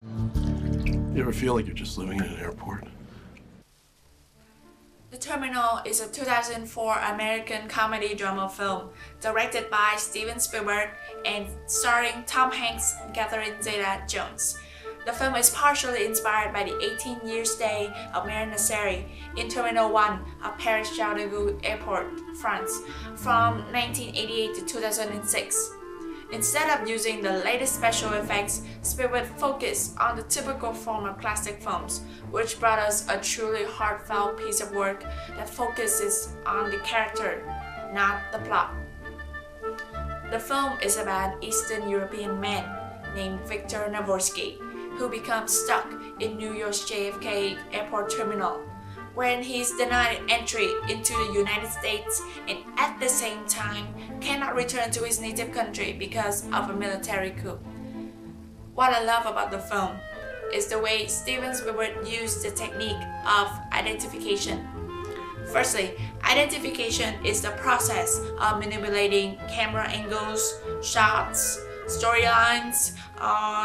You ever feel like you're just living in an airport? The Terminal is a 2004 American comedy drama film directed by Steven Spielberg and starring Tom Hanks and Catherine Zeta-Jones. The film is partially inspired by the 18-year stay of Mary Nasseri in Terminal 1 of Paris-Charles de Gaulle Airport, France, from 1988 to 2006. Instead of using the latest special effects, Spielberg focused on the typical form of classic films, which brought us a truly heartfelt piece of work that focuses on the character, not the plot. The film is about an Eastern European man named Viktor Navorsky, who becomes stuck in New York's JFK Airport terminal, when he's denied entry into the United States and at the same time cannot return to his native country because of a military coup. What I love about the film is the way Steven Spielberg used the technique of identification. Firstly, identification is the process of manipulating camera angles, shots, storylines,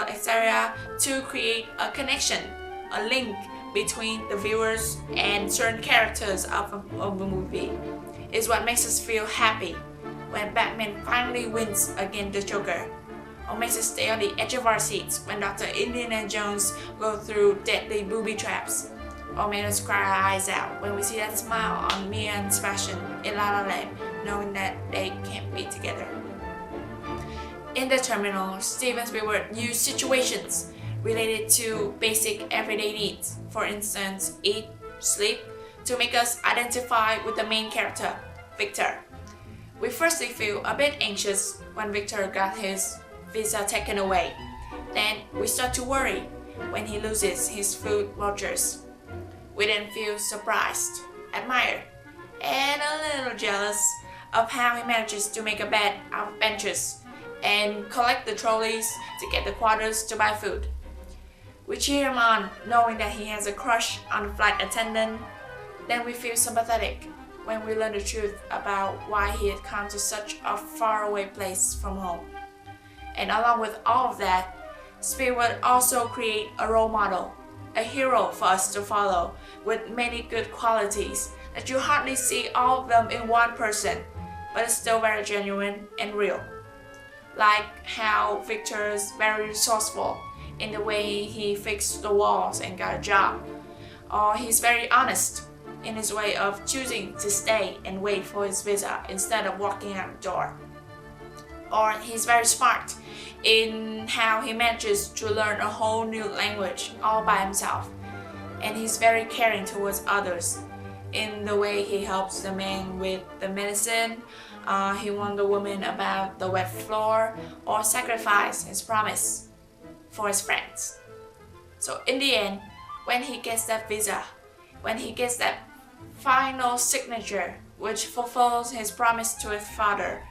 etc. to create a connection, a link between the viewers and certain characters of a movie. Is what makes us feel happy when Batman finally wins against the Joker, or makes us stay on the edge of our seats when Dr. Indiana Jones goes through deadly booby traps, or made us cry our eyes out when we see that smile on Mia and Sebastian in La La Land, knowing that they can't be together. In The Terminal, Steven Spielberg used situations related to basic everyday needs, for instance, eat, sleep, to make us identify with the main character, Victor. We firstly feel a bit anxious when Victor got his visa taken away. Then we start to worry when he loses his food vouchers. We then feel surprised, admired, and a little jealous of how he manages to make a bed out of benches and collect the trolleys to get the quarters to buy food. We cheer him on, knowing that he has a crush on the flight attendant. Then we feel sympathetic when we learn the truth about why he had come to such a faraway place from home. And along with all of that, Spielberg also creates a role model, a hero for us to follow, with many good qualities that you hardly see all of them in one person, but it's still very genuine and real. Like how Victor's very resourceful in the way he fixed the walls and got a job, or he's very honest in his way of choosing to stay and wait for his visa instead of walking out the door, or he's very smart in how he manages to learn a whole new language all by himself, and he's very caring towards others in the way he helps the man with the medicine, he warned the woman about the wet floor, or sacrificed his promise for his friends. So in the end, when he gets that visa, when he gets that final signature which fulfills his promise to his father,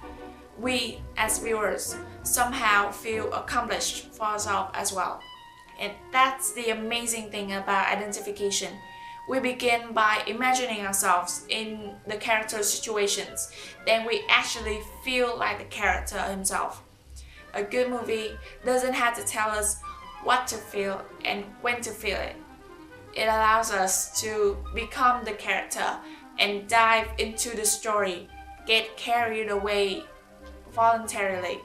we as viewers somehow feel accomplished for ourselves as well. And that's the amazing thing about identification. We begin by imagining ourselves in the character's situations, then we actually feel like the character himself. A good movie doesn't have to tell us what to feel and when to feel it. It allows us to become the character and dive into the story, get carried away voluntarily.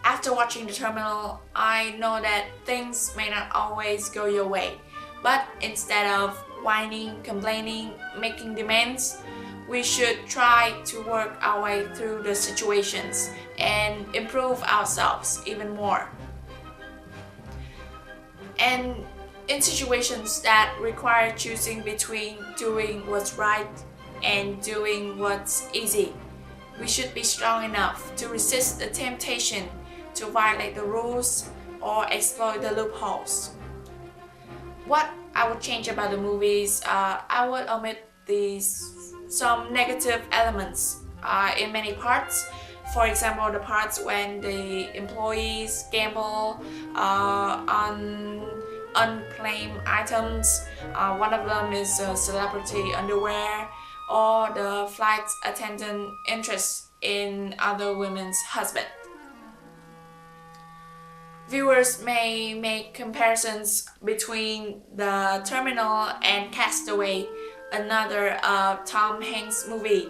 After watching The Terminal, I know that things may not always go your way, but instead of whining, complaining, making demands, we should try to work our way through the situations and improve ourselves even more. And in situations that require choosing between doing what's right and doing what's easy, we should be strong enough to resist the temptation to violate the rules or exploit the loopholes. What I would change about the movies, I would omit some negative elements in many parts. For example, the parts when the employees gamble on unclaimed items. One of them is celebrity underwear, or the flight attendant interest in other women's husband. Viewers may make comparisons between The Terminal and Castaway, another Tom Hanks movie.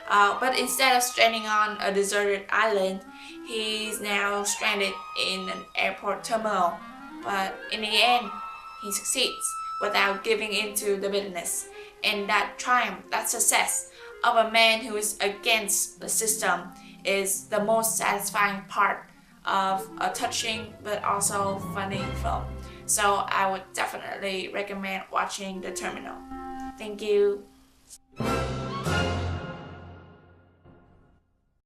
But instead of stranding on a deserted island, he's now stranded in an airport terminal. But in the end, he succeeds without giving in to the bitterness. And that triumph, that success of a man who is against the system is the most satisfying part of a touching but also funny film. So I would definitely recommend watching The Terminal. Thank you.